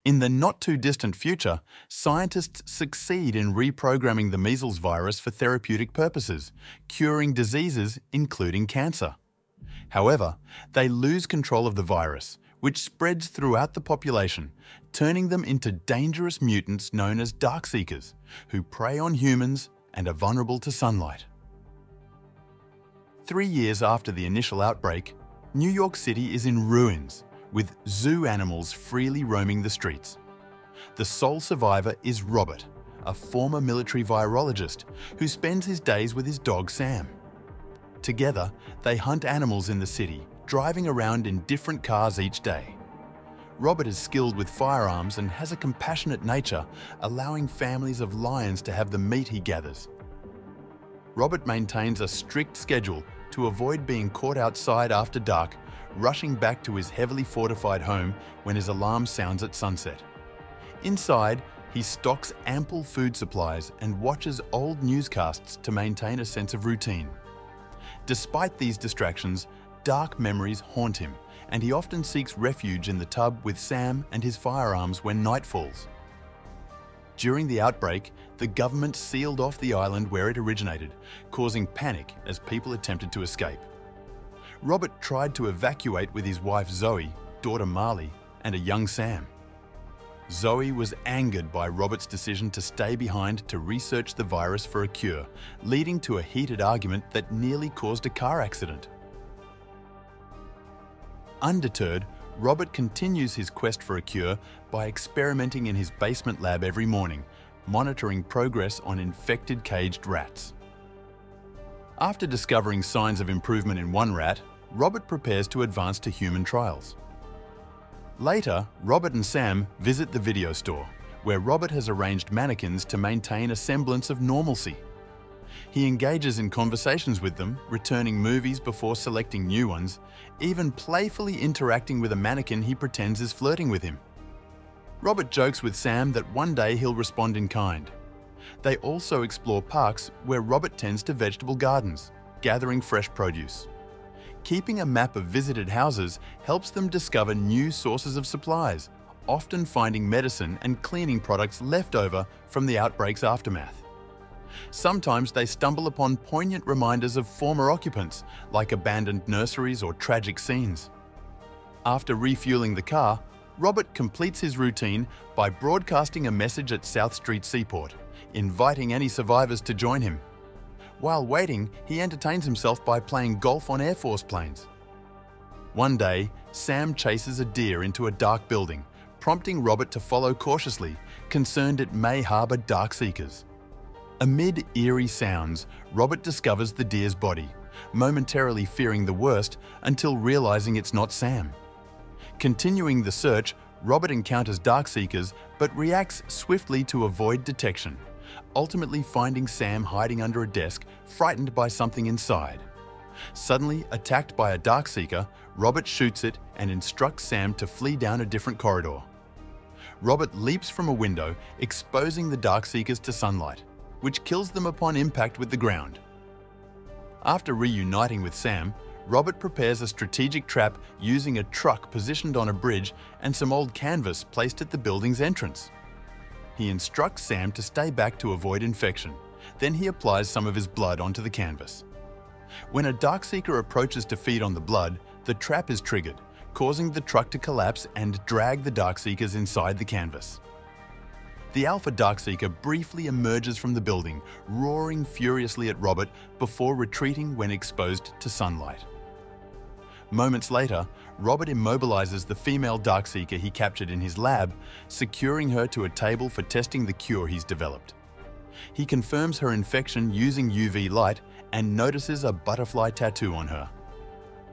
In the not-too-distant future, scientists succeed in reprogramming the measles virus for therapeutic purposes, curing diseases including cancer. However, they lose control of the virus, which spreads throughout the population, turning them into dangerous mutants known as Darkseekers, who prey on humans and are vulnerable to sunlight. 3 years after the initial outbreak, New York City is in ruins, with zoo animals freely roaming the streets. The sole survivor is Robert, a former military virologist who spends his days with his dog Sam. Together, they hunt animals in the city, driving around in different cars each day. Robert is skilled with firearms and has a compassionate nature, allowing families of lions to have the meat he gathers. Robert maintains a strict schedule to avoid being caught outside after dark, rushing back to his heavily fortified home when his alarm sounds at sunset. Inside, he stocks ample food supplies and watches old newscasts to maintain a sense of routine. Despite these distractions, dark memories haunt him, and he often seeks refuge in the tub with Sam and his firearms when night falls. During the outbreak, the government sealed off the island where it originated, causing panic as people attempted to escape. Robert tried to evacuate with his wife Zoe, daughter Marley, and a young Sam. Zoe was angered by Robert's decision to stay behind to research the virus for a cure, leading to a heated argument that nearly caused a car accident. Undeterred, Robert continues his quest for a cure by experimenting in his basement lab every morning, monitoring progress on infected caged rats. After discovering signs of improvement in one rat, Robert prepares to advance to human trials. Later, Robert and Sam visit the video store, where Robert has arranged mannequins to maintain a semblance of normalcy. He engages in conversations with them, returning movies before selecting new ones, even playfully interacting with a mannequin he pretends is flirting with him. Robert jokes with Sam that one day he'll respond in kind. They also explore parks where Robert tends to vegetable gardens, gathering fresh produce. Keeping a map of visited houses helps them discover new sources of supplies, often finding medicine and cleaning products left over from the outbreak's aftermath. Sometimes they stumble upon poignant reminders of former occupants, like abandoned nurseries or tragic scenes. After refueling the car, Robert completes his routine by broadcasting a message at South Street Seaport, inviting any survivors to join him. While waiting, he entertains himself by playing golf on Air Force planes. One day, Sam chases a deer into a dark building, prompting Robert to follow cautiously, concerned it may harbor Darkseekers. Amid eerie sounds, Robert discovers the deer's body, momentarily fearing the worst until realizing it's not Sam. Continuing the search, Robert encounters Darkseekers but reacts swiftly to avoid detection, ultimately finding Sam hiding under a desk, frightened by something inside. Suddenly attacked by a Darkseeker, Robert shoots it and instructs Sam to flee down a different corridor. Robert leaps from a window, exposing the Darkseekers to sunlight, which kills them upon impact with the ground. After reuniting with Sam, Robert prepares a strategic trap using a truck positioned on a bridge and some old canvas placed at the building's entrance. He instructs Sam to stay back to avoid infection. Then he applies some of his blood onto the canvas. When a Darkseeker approaches to feed on the blood, the trap is triggered, causing the truck to collapse and drag the Darkseekers inside the canvas. The Alpha Darkseeker briefly emerges from the building, roaring furiously at Robert before retreating when exposed to sunlight. Moments later, Robert immobilizes the female Darkseeker he captured in his lab, securing her to a table for testing the cure he's developed. He confirms her infection using UV light and notices a butterfly tattoo on her.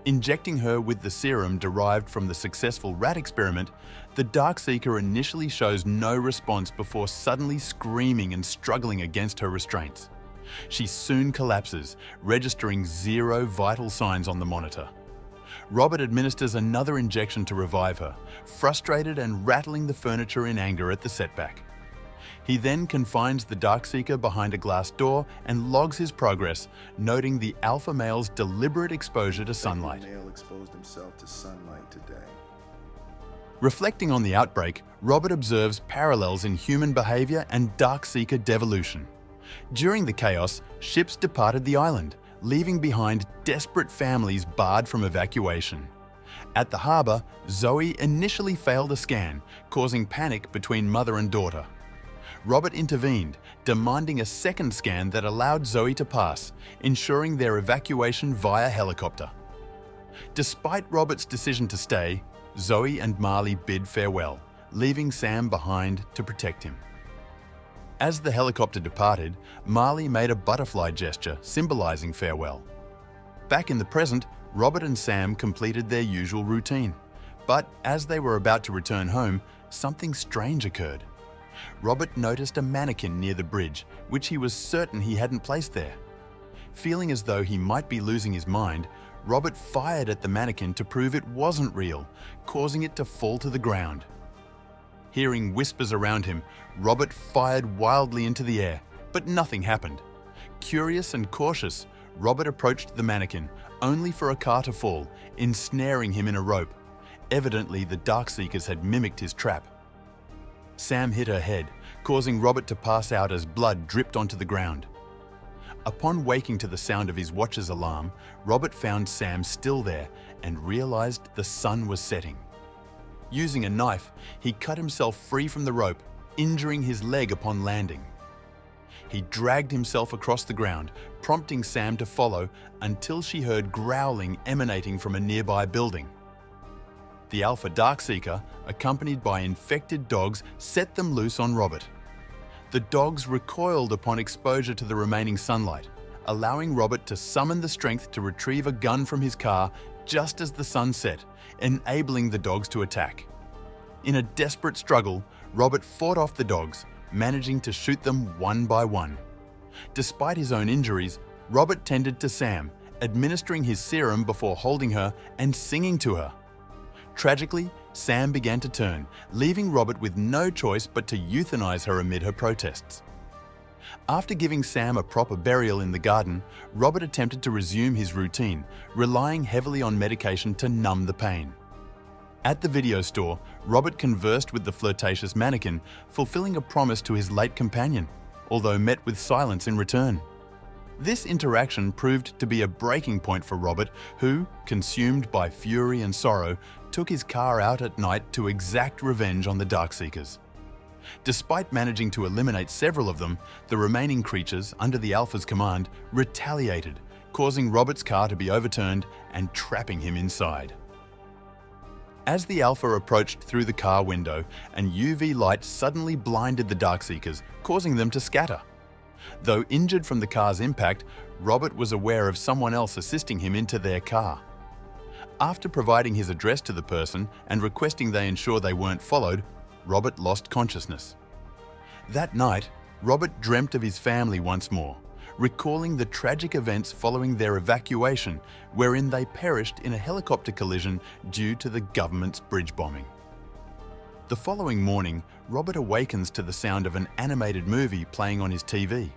Injecting her with the serum derived from the successful rat experiment, the Darkseeker initially shows no response before suddenly screaming and struggling against her restraints. She soon collapses, registering 0 vital signs on the monitor. Robert administers another injection to revive her, frustrated and rattling the furniture in anger at the setback. He then confines the Darkseeker behind a glass door and logs his progress, noting the alpha male's deliberate exposure to sunlight. The male exposed himself to sunlight today. Reflecting on the outbreak, Robert observes parallels in human behavior and Darkseeker devolution. During the chaos, ships departed the island, leaving behind desperate families barred from evacuation. At the harbour, Zoe initially failed a scan, causing panic between mother and daughter. Robert intervened, demanding a second scan that allowed Zoe to pass, ensuring their evacuation via helicopter. Despite Robert's decision to stay, Zoe and Marley bid farewell, leaving Sam behind to protect him. As the helicopter departed, Marley made a butterfly gesture symbolizing farewell. Back in the present, Robert and Sam completed their usual routine. But as they were about to return home, something strange occurred. Robert noticed a mannequin near the bridge, which he was certain he hadn't placed there. Feeling as though he might be losing his mind, Robert fired at the mannequin to prove it wasn't real, causing it to fall to the ground. Hearing whispers around him, Robert fired wildly into the air, but nothing happened. Curious and cautious, Robert approached the mannequin, only for a car to fall, ensnaring him in a rope. Evidently, the Darkseekers had mimicked his trap. Sam hit her head, causing Robert to pass out as blood dripped onto the ground. Upon waking to the sound of his watch's alarm, Robert found Sam still there and realized the sun was setting. Using a knife, he cut himself free from the rope, injuring his leg upon landing. He dragged himself across the ground, prompting Sam to follow until she heard growling emanating from a nearby building. The Alpha Darkseeker, accompanied by infected dogs, set them loose on Robert. The dogs recoiled upon exposure to the remaining sunlight, allowing Robert to summon the strength to retrieve a gun from his car just as the sun set, enabling the dogs to attack. In a desperate struggle, Robert fought off the dogs, managing to shoot them one by one. Despite his own injuries, Robert tended to Sam, administering his serum before holding her and singing to her. Tragically, Sam began to turn, leaving Robert with no choice but to euthanize her amid her protests. After giving Sam a proper burial in the garden, Robert attempted to resume his routine, relying heavily on medication to numb the pain. At the video store, Robert conversed with the flirtatious mannequin, fulfilling a promise to his late companion, although met with silence in return. This interaction proved to be a breaking point for Robert, who, consumed by fury and sorrow, took his car out at night to exact revenge on the Darkseekers. Despite managing to eliminate several of them, the remaining creatures, under the Alpha's command, retaliated, causing Robert's car to be overturned and trapping him inside. As the Alpha approached through the car window, an UV light suddenly blinded the Darkseekers, causing them to scatter. Though injured from the car's impact, Robert was aware of someone else assisting him into their car. After providing his address to the person and requesting they ensure they weren't followed, Robert lost consciousness. That night, Robert dreamt of his family once more, recalling the tragic events following their evacuation, wherein they perished in a helicopter collision due to the government's bridge bombing. The following morning, Robert awakens to the sound of an animated movie playing on his TV.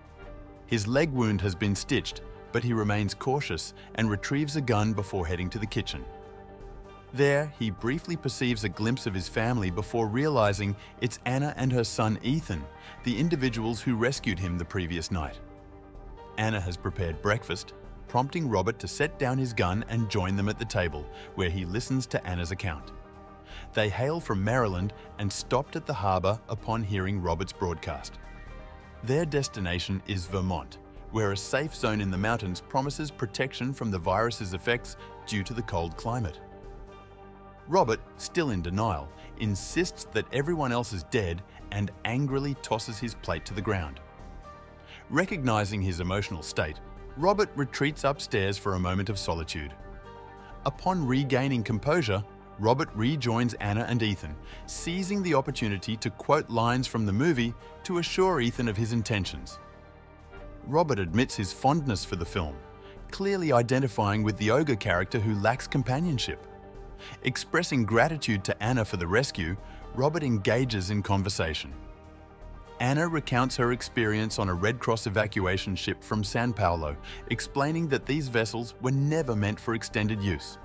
His leg wound has been stitched, but he remains cautious and retrieves a gun before heading to the kitchen. There, he briefly perceives a glimpse of his family before realizing it's Anna and her son Ethan, the individuals who rescued him the previous night. Anna has prepared breakfast, prompting Robert to set down his gun and join them at the table, where he listens to Anna's account. They hail from Maryland and stopped at the harbour upon hearing Robert's broadcast. Their destination is Vermont, where a safe zone in the mountains promises protection from the virus's effects due to the cold climate. Robert, still in denial, insists that everyone else is dead and angrily tosses his plate to the ground. Recognizing his emotional state, Robert retreats upstairs for a moment of solitude. Upon regaining composure, Robert rejoins Anna and Ethan, seizing the opportunity to quote lines from the movie to assure Ethan of his intentions. Robert admits his fondness for the film, clearly identifying with the ogre character who lacks companionship. Expressing gratitude to Anna for the rescue, Robert engages in conversation. Anna recounts her experience on a Red Cross evacuation ship from San Paulo, explaining that these vessels were never meant for extended use.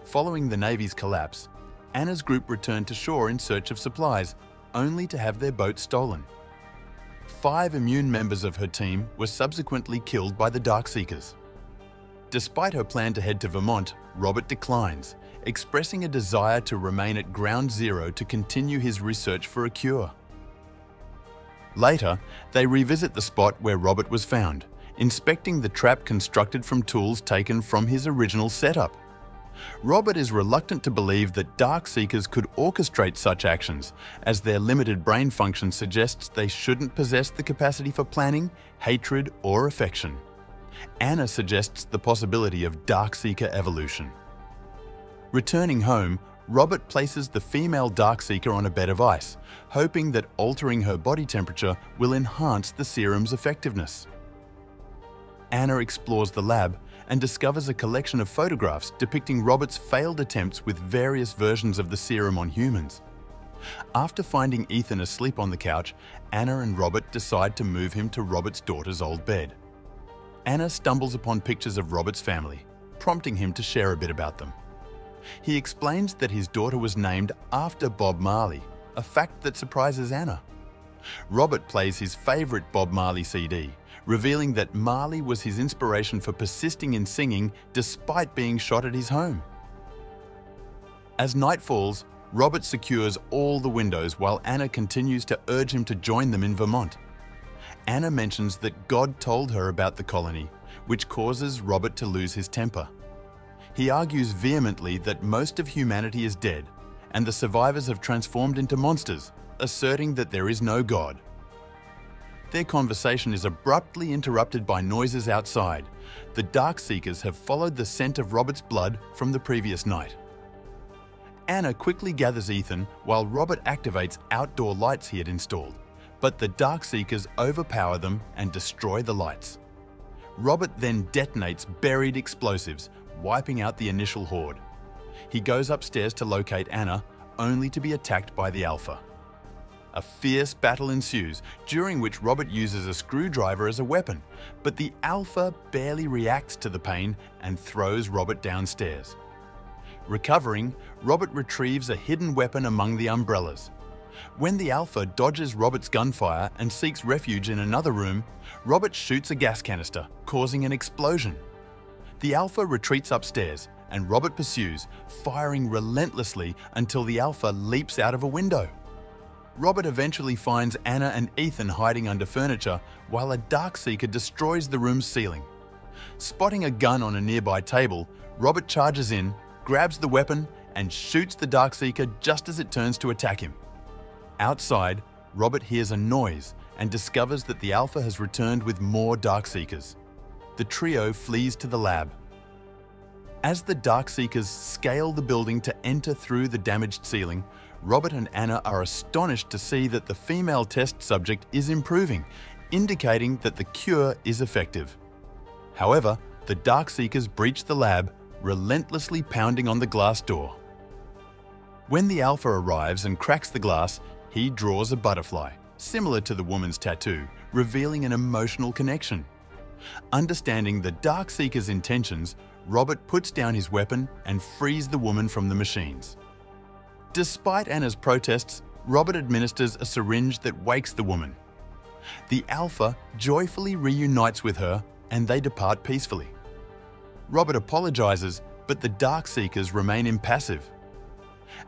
Following the Navy's collapse, Anna's group returned to shore in search of supplies, only to have their boat stolen. 5 immune members of her team were subsequently killed by the Darkseekers. Despite her plan to head to Vermont, Robert declines, expressing a desire to remain at ground zero to continue his research for a cure. Later, they revisit the spot where Robert was found, inspecting the trap constructed from tools taken from his original setup. Robert is reluctant to believe that Darkseekers could orchestrate such actions, as their limited brain function suggests they shouldn't possess the capacity for planning, hatred, or affection. Anna suggests the possibility of Darkseeker evolution. Returning home, Robert places the female Darkseeker on a bed of ice, hoping that altering her body temperature will enhance the serum's effectiveness. Anna explores the lab and discovers a collection of photographs depicting Robert's failed attempts with various versions of the serum on humans. After finding Ethan asleep on the couch, Anna and Robert decide to move him to Robert's daughter's old bed. Anna stumbles upon pictures of Robert's family, prompting him to share a bit about them. He explains that his daughter was named after Bob Marley, a fact that surprises Anna. Robert plays his favourite Bob Marley CD, revealing that Marley was his inspiration for persisting in singing despite being shot at his home. As night falls, Robert secures all the windows while Anna continues to urge him to join them in Vermont. Anna mentions that God told her about the colony, which causes Robert to lose his temper. He argues vehemently that most of humanity is dead, and the survivors have transformed into monsters, asserting that there is no God. Their conversation is abruptly interrupted by noises outside. The Darkseekers have followed the scent of Robert's blood from the previous night. Anna quickly gathers Ethan while Robert activates outdoor lights he had installed, but the Darkseekers overpower them and destroy the lights. Robert then detonates buried explosives, wiping out the initial horde. He goes upstairs to locate Anna, only to be attacked by the Alpha. A fierce battle ensues, during which Robert uses a screwdriver as a weapon, but the Alpha barely reacts to the pain and throws Robert downstairs. Recovering, Robert retrieves a hidden weapon among the umbrellas. When the Alpha dodges Robert's gunfire and seeks refuge in another room, Robert shoots a gas canister, causing an explosion. The Alpha retreats upstairs, and Robert pursues, firing relentlessly until the Alpha leaps out of a window. Robert eventually finds Anna and Ethan hiding under furniture while a Darkseeker destroys the room's ceiling. Spotting a gun on a nearby table, Robert charges in, grabs the weapon, and shoots the Darkseeker just as it turns to attack him. Outside, Robert hears a noise and discovers that the Alpha has returned with more Darkseekers. The trio flees to the lab. As the Darkseekers scale the building to enter through the damaged ceiling, Robert and Anna are astonished to see that the female test subject is improving, indicating that the cure is effective. However, the Darkseekers breach the lab, relentlessly pounding on the glass door. When the Alpha arrives and cracks the glass, he draws a butterfly, similar to the woman's tattoo, revealing an emotional connection. Understanding the Darkseeker's intentions, Robert puts down his weapon and frees the woman from the machines. Despite Anna's protests, Robert administers a syringe that wakes the woman. The Alpha joyfully reunites with her and they depart peacefully. Robert apologizes, but the Darkseekers remain impassive.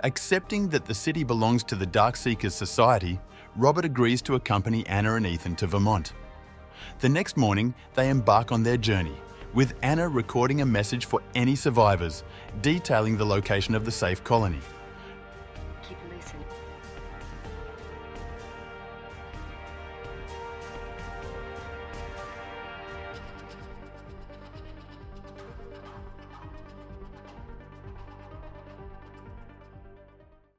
Accepting that the city belongs to the Darkseekers Society, Robert agrees to accompany Anna and Ethan to Vermont. The next morning, they embark on their journey, with Anna recording a message for any survivors, detailing the location of the safe colony. Keep listening.